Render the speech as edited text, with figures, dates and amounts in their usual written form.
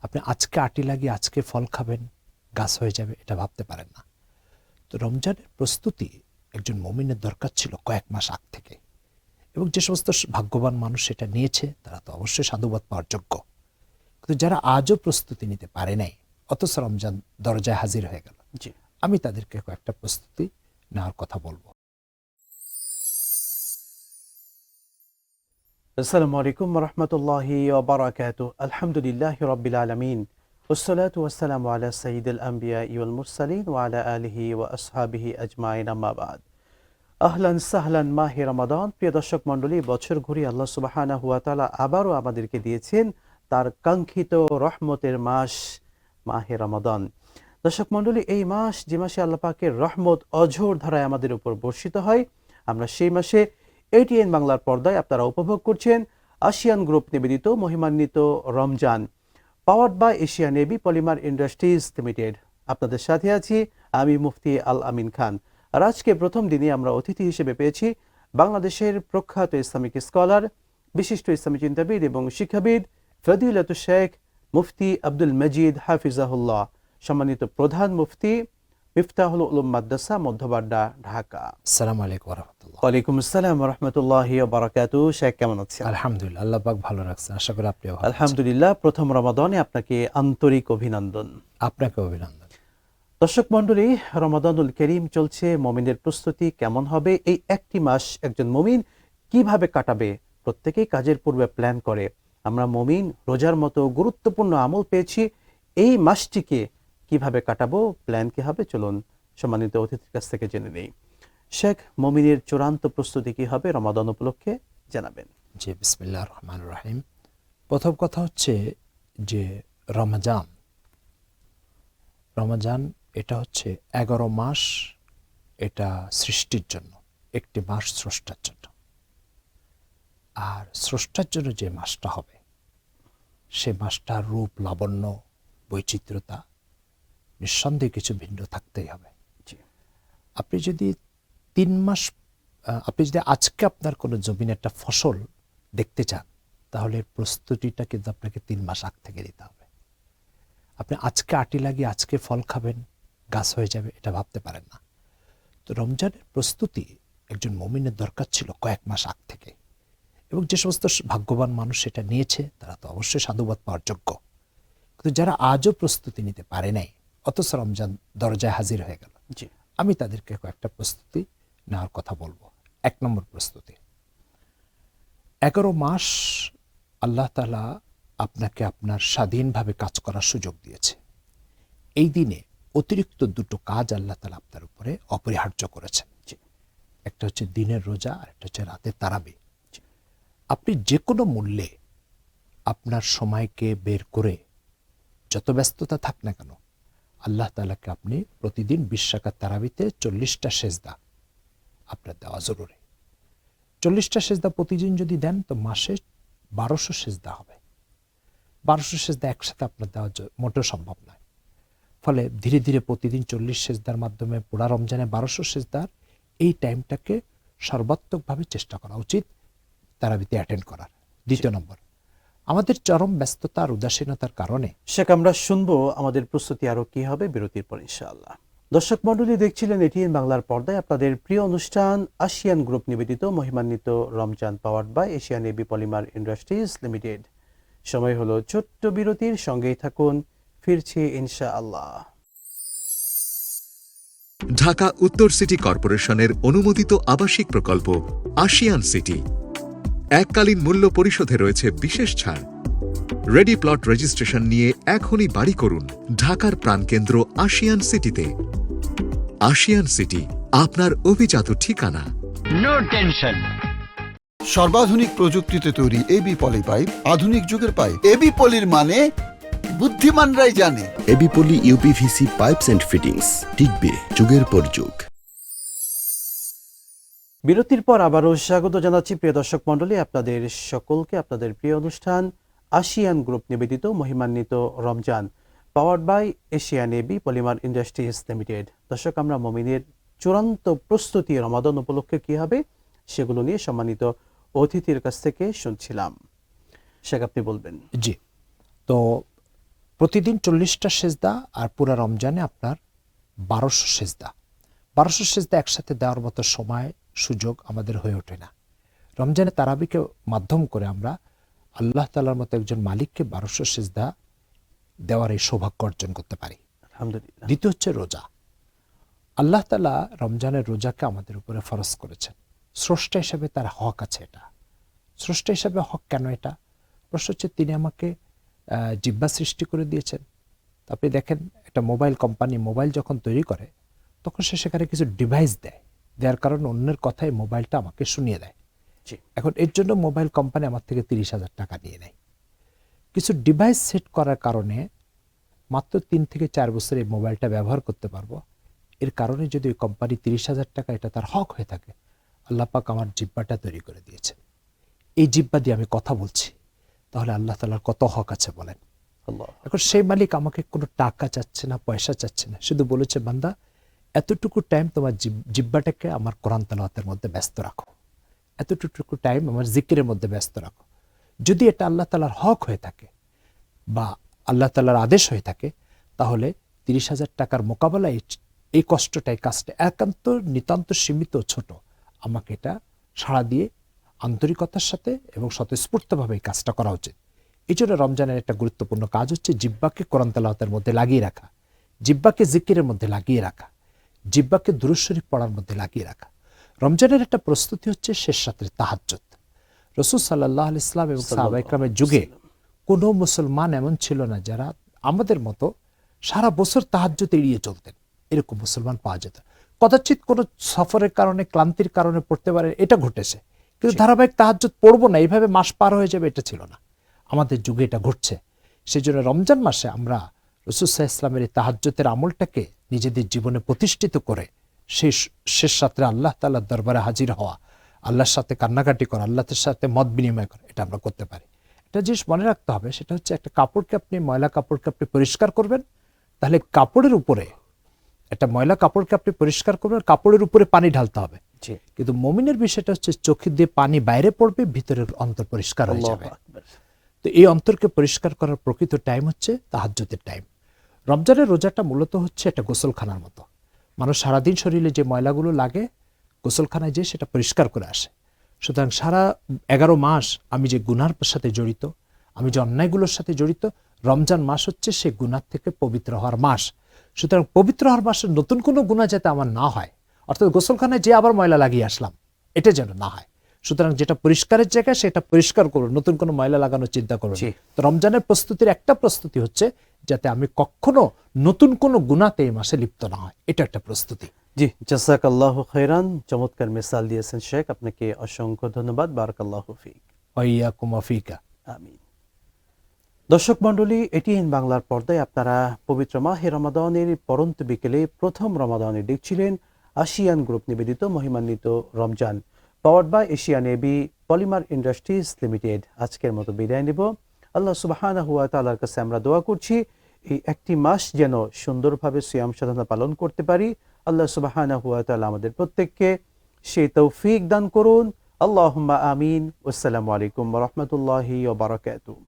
আপনি আজকে আটি লাগিয়ে আজকে ফল খাবেন, গাছ হয়ে যাবে, এটা ভাবতে পারেন না। তো রমজানের প্রস্তুতি একজন মুমিনের দরকার ছিল কয়েক মাস আগ থেকে, এবং যে সমস্ত ভাগ্যবান মানুষ সেটা নিয়েছে তারা তো অবশ্যই সাধুবাদ পাওয়ার যোগ্য। কিন্তু যারা আজও প্রস্তুতি নিতে পারে নাই, অথচ রমজান দরজায় হাজির হয়ে গেল, জি, আমি তাদেরকে কয়েকটা প্রস্তুতি নেওয়ার কথা বলবো। আসসালামু আলাইকুম ওয়া রাহমাতুল্লাহি ওয়া বারাকাতুহু। আলহামদুলিল্লাহি রাব্বিল আলামিন। ওয়াসসালাতু ওয়াসসালামু আলা সাইয়্যিদিল আমবিয়াই ওয়াল মুরসালিন ওয়া আলা আলিহি ওয়া আসহাবিহি আজমাইন, আম্মা বাদ। আহলান সাহলান মাহে রমাদান। প্রিয় দর্শক মণ্ডলী, বছর ঘুরিয়ে আল্লাহ সুবহানাহু ওয়া তাআলা আবারও আমাদেরকে দিয়েছেন তার কাঙ্ক্ষিত রহমতের মাস মাহে রমাদান। দর্শক মণ্ডলী, এই মাস যে মাসে আল্লাহ পাকের রহমত অঝোর ধারায় আমাদের উপর বর্ষিত হয়, আমরা সেই মাসে এটিএন বাংলার পর্দায় আপনারা উপভোগ করছেন আসিয়ান গ্রুপ নিবেদিত মহিমান্বিত রমজান, powered by Asia navy polymer industries limited. আপনাদের সাথে আছি আমি মুফতি আল আমিন খান। আর আজকে প্রথম দিনে আমরা অতিথি হিসেবে পেয়েছি বাংলাদেশের প্রখ্যাত ইসলামিক স্কলার, বিশিষ্ট ইসলামী চিন্তাবিদ এবং শিক্ষাবিদ ফজিলাতুল শেখ মুফতি আব্দুল মজিদ হাফিজাহুল্লাহ, সম্মানিত প্রধান মুফতি, মিফতাহুল উলুম মাদ্রাসা, মধ্যবাড্ডা, ঢাকা। আসসালামু আলাইকুম ওয়া রাহমাতুল্লাহ। ওয়ালাইকুম আসসালাম ওয়া রাহমাতুল্লাহি ওয়া বারাকাতুহু। শেখ কেমন আছেন? আলহামদুলিল্লাহ, আল্লাহ পাক ভালো রাখছেন, আশা করি আপনিও ভালো আছেন। আলহামদুলিল্লাহ। প্রথম রমাদানে আপনাকে আন্তরিক অভিনন্দন। আপনাকে অভিনন্দন। দর্শক মণ্ডলী, রমাদানুল করিম চলছে। মুমিনের প্রস্তুতি কেমন হবে? এই একটি মাস একজন মুমিন কিভাবে কাটাবে? প্রত্যেকেই কাজের পূর্বে প্ল্যান করে। আমরা মুমিন রোজার মতো গুরুত্বপূর্ণ আমল পেয়েছি, এই মাসটিকে কিভাবে কাটাবো, প্ল্যান কি হবে? চলুন সম্মানিত অতিথির কাছ থেকে জেনে নেই। শেখ, মুমিনের চূড়ান্ত প্রস্তুতি কি হবে রমাদান উপলক্ষে জানাবেন। জি, বিসমিল্লাহির রহমানির রহিম। প্রথম কথা হচ্ছে যে রমজান এটা হচ্ছে 11 মাস, এটা সৃষ্টির জন্য, একটি মাস স্রষ্টার জন্য। আর স্রষ্টার জন্য যে মাসটা হবে, সে মাসটার রূপ, লাবণ্য, বৈচিত্র্যতা নিঃসন্দেহে কিছু ভিন্ন থাকতেই হবে। জি, আপনি যদি 3 মাস, আপনি যদি আজকে আপনার কোনো জমিনে একটা ফসল দেখতে চান, তাহলে এর প্রস্তুতিটা কিন্তু আপনাকে 3 মাস আগ থেকে দিতে হবে। আপনি আজকে আটি লাগিয়ে আজকে ফল খাবেন, গাছ হয়ে যাবে, এটা ভাবতে পারেন না। তো রমজানের প্রস্তুতি একজন মুমিনের দরকার ছিল কয়েক মাস আগ থেকে, এবং যে সমস্ত ভাগ্যবান মানুষ সেটা নিয়েছে তারা তো অবশ্যই সাধুবাদ পাওয়ার যোগ্য। কিন্তু যারা আজও প্রস্তুতি নিতে পারে নাই, অথচ রমজান দরজায় হাজির হয়ে গেল, জি, আমি তাদেরকে কয়েকটা প্রস্তুতি নেওয়ার কথা বলবো। 1 নম্বর প্রস্তুতি, 11 মাস আল্লাহ তাআলা আপনাকে আপনার স্বাধীনভাবে কাজ করার সুযোগ দিয়েছে। এই দিনে অতিরিক্ত 2টো কাজ আল্লাহ তাআলা আপনার উপরে অপরিহার্য করেছেন। জি, একটা হচ্ছে দিনের রোজা, আর একটা হচ্ছে রাতের তারাবি। আপনি যে কোনো মূল্যে আপনার সময়কে বের করে, যত ব্যস্ততা থাক না কেন, আল্লাহ তাআলাকে আপনি প্রতিদিন 20 রাকাত তারাবিতে 40টা সেজদা আপনার দেওয়া জরুরি। 40টা সেজদা প্রতিদিন যদি দেন তো মাসে 1200 সেজদা হবে। 1200 সেজদা একসাথে আপনার দেওয়া মোটেও সম্ভব নয়। ফলে ধীরে ধীরে প্রতিদিন 40 সেজদার মাধ্যমে পুরা রমজানে 1200 সেজদার এই টাইমটাকে সর্বাত্মকভাবে চেষ্টা করা উচিত তারাবিতে অ্যাটেন্ড করার। 2 নম্বর, আমাদের চরম ব্যস্ততা আর উদাসীনতার কারণে শেখ, আমরা শুনবো আমাদের প্রস্তুতি আরো কি হবে বিরতির পর ইনশাআল্লাহ। দর্শক মণ্ডলী, দেখছিলেন এটিএন বাংলার পর্দায় আপনাদের প্রিয় অনুষ্ঠান আসিয়ান গ্রুপ নিবেদিত মহিমান্বিত রমজান, powered by Asia navy polymer industries limited. সময় হলো ছোট্ট বিরতির, সঙ্গেই থাকুন, ফিরছি ইনশাআল্লাহ। ঢাকা উত্তর সিটি কর্পোরেশনের অনুমোদিত আবাসিক প্রকল্প আশিয়ান সিটি। এককালীন মূল্য পরিশোধে রয়েছে বিশেষ ছাড়। রেডি প্লট রেজিস্ট্রেশন নিয়ে এখনই বাড়ি করুন ঢাকার প্রাণকেন্দ্র আশিয়ান সিটিতে। আশিয়ান সিটি, আপনার অভিজাত ঠিকানা। No tension. সর্বাধুনিক প্রযুক্তিতে তৈরি এবি পলি পাইপ, আধুনিক যুগের পাইপ। এবি পলির মানে বুদ্ধিমানরাই জানে। AB poly UPVC pipes and fittings, টিকবে যুগের পর যুগ। বিরতির পর আবারও স্বাগত জানাচ্ছি প্রিয় দর্শক মণ্ডলী আপনাদের সকলকে আপনাদের প্রিয় অনুষ্ঠান আসিয়ান গ্রুপ নিবেদিত মহিমান্বিত রমজান, powered by Asia navy polymer industries limited. দর্শক, আমরা মুমিনের চূড়ান্ত প্রস্তুতি রমাদান উপলক্ষে কি হবে সেগুলো নিয়ে সম্মানিত অতিথির কাছ থেকে শুনছিলাম। শেখ, আপনি বলবেন। জি, তো প্রতিদিন 40টা সেজদা, আর পুরা রমজানে আপনার 1200 সেজদা। 1200 সেজদা একসাথে দেওয়ার মতো সময় সুযোগ আমাদের হয়ে ওঠে না। রমজানে তারাবিকে মাধ্যম করে আমরা আল্লাহ তাআলার মতো একজন মালিককে 1200 সেজদা দেওয়ার এই সৌভাগ্য অর্জন করতে পারি। আলহামদুলিল্লাহ। দ্বিতীয় হচ্ছে রোজা। আল্লাহ তাআলা রমজানের রোজাকে আমাদের উপরে ফরজ করেছেন। স্রষ্টা হিসেবে তার হক আছে। এটা স্রষ্টা হিসেবে হক কেন? এটা প্রশ্ন হচ্ছে, তিনি আমাকে জিহ্বা সৃষ্টি করে দিয়েছেন। আপনি দেখেন, একটা মোবাইল কোম্পানি মোবাইল যখন তৈরি করে তখন সে সেখানে কিছু ডিভাইস দেওয়ার কারণে অন্যের কথায় মোবাইলটা আমাকে শুনিয়ে দেয়। জি। এখন এর জন্য মোবাইল কোম্পানি আমার থেকে 30,000 টাকা নিয়ে নেয়। কিছু ডিভাইস সেট করার কারণে মাত্র 3 থেকে 4 বছর এই মোবাইলটা ব্যবহার করতে পারবো। এর কারণে যদি ওই কোম্পানি 30,000 টাকা, এটা তার হক হয়ে থাকে, আল্লাহ পাক আমার জিহ্বাটা তৈরি করে দিয়েছেন। এই জিহ্বা দিয়ে আমি কথা বলছি, তাহলে আল্লাহ তাআলার কত হক আছে বলেন। আল্লাহ। এখন সেই মালিক আমাকে কোনো টাকা চাচ্ছে না, পয়সা চাচ্ছে না, শুধু বলেছে, বান্দা এতটুকু টাইম তোমার জিহ্বাটাকে আমার কোরআন তেলাওয়াতের মধ্যে ব্যস্ত রাখো, এতটুকু টাইম আমার জিকিরের মধ্যে ব্যস্ত রাখো। যদি এটা আল্লাহ তাআলার হক হয়ে থাকে বা আল্লাহ তাআলার আদেশ হয়ে থাকে, তাহলে 30,000 টাকার মোকাবেলায় এই কষ্টটা, এই কাজটা একান্ত নিতান্ত সীমিত ছোট, আমাকে এটা সাড়া দিয়ে আন্তরিকতার সাথে এবং স্বতঃস্ফূর্তভাবে এই কাজটা করা উচিত। এই জন্য রমজানের একটা গুরুত্বপূর্ণ কাজ হচ্ছে জিহ্বাকে কোরআন তেলাওয়াতের মধ্যে লাগিয়ে রাখা, জিহ্বাকে জিকিরের মধ্যে লাগিয়ে রাখা, জিহ্বাকে দুরূদ শরীফ পড়ার মধ্যে লাগিয়ে রাখা। রমজানের একটা প্রস্তুতি হচ্ছে শেষ রাতের তাহাজ্জুদ। রাসূল সাল্লাল্লাহু আলাইহি ওয়াসাল্লাম এবং সাহাবা ইকরামের যুগে কোনো মুসলমান এমন ছিল না যারা আমাদের মতো সারা বছর তাহাজ্জুদ এড়িয়ে চলতেন। এরকম মুসলমান পাওয়া যেত। কদাচিৎ কোনো সফরের কারণে, ক্লান্তির কারণে পড়তে পারে, এটা ঘটেছে, কিন্তু ধারাবাহিক তাহাজ্জুদ পড়বো না, এইভাবে মাস পার হয়ে যাবে, এটা ছিল না। আমাদের যুগে এটা ঘটছে। সেই জন্য রমজান মাসে আমরা রাসূল সাল্লাল্লাহু আলাইহি ওয়াসাল্লামের এই তাহাজ্জুদের আমলটাকে নিজেদের জীবনে প্রতিষ্ঠিত করে শেষ রাত্রে আল্লাহ তাআলার দরবারে হাজির হওয়া, আল্লাহর সাথে কান্নাকাটি করা, আল্লাহর সাথে মত বিনিময় করা, এটা আমরা করতে পারি। একটা জিনিস মনে রাখতে হবে, সেটা হচ্ছে একটা কাপড়কে আপনি, ময়লা কাপড়কে আপনি পরিষ্কার করবেন, তাহলে কাপড়ের উপরে, একটা ময়লা কাপড়কে আপনি পরিষ্কার করবেন, কাপড়ের উপরে পানি ঢালতে হবে। জি। কিন্তু মুমিনের বিষয়টা হচ্ছে, চোখে দিয়ে পানি বাইরে পড়বে, ভিতরের অন্তর পরিষ্কার হয়ে আল্লাহু যাবে। আকবার। তো এই অন্তরকে পরিষ্কার করার প্রকৃত টাইম হচ্ছে তাহাজ্জুদের টাইম। রমজানের রোজাটা মূলত হচ্ছে একটা গোসলখানার মতো। মানুষ সারাদিন শরীরে যে ময়লাগুলো লাগে, গোসলখানায় যেয়ে সেটা পরিষ্কার করে আসে। সুতরাং সারা 11 মাস আমি যে গুনার সাথে জড়িত, আমি যে অন্যায়গুলোর সাথে জড়িত, রমজান মাস হচ্ছে সেই গুনার থেকে পবিত্র হওয়ার মাস। সুতরাং পবিত্র হওয়ার মাসে নতুন কোনো গুনাহ যাতে আমার না হয়, অর্থাৎ গোসলখানায় যে আবার ময়লা লাগিয়ে আসলাম, এটা যেন না হয়। সুতরাং যেটা পরিষ্কারের জায়গায় সেটা পরিষ্কার করুন, নতুন কোনো ময়লা লাগানোর চিন্তা করুন। জি। তো রমজানের প্রস্তুতির একটা প্রস্তুতি হচ্ছে যাতে আমি কখনো নতুন কোনো গুনাহতে এই মাসে লিপ্ত না হয়, এটা একটা প্রস্তুতি। জি, জাযাকাল্লাহু খাইরান। চমৎকার মিসাল দিয়েছেন শেখ, আপনাকে অসংখ্য ধন্যবাদ। বারাকাল্লাহু ফিক। ওয়া ইয়াকুম ওয়া ফিকা। আমিন। দর্শক মণ্ডলী, এটিএন বাংলার পর্দায় আপনারা পবিত্র মাহে রমাদানের পরন্ত বিকেলে প্রথম রমাদানে দেখছিলেন আশিয়ান গ্রুপ নিবেদিত মহিমান্বিত রমজান, powered by Asian AB polymer industries limited. আজকের মতো বিদায় নেব। আল্লাহ সুবহানাহু ওয়া তাআলার কাছে আমরা দোয়া করছি, এই একটি মাস যেন সুন্দরভাবে সিয়াম সাধনা পালন করতে পারি। আল্লাহ সুবহানাহু ওয়া তাআলা আমাদের প্রত্যেককে সেই তৌফিক দান করুন। আল্লাহুম্মা আমিন। আসসালামু আলাইকুম ওয়া রাহমাতুল্লাহি ওয়া বারাকাতুহু।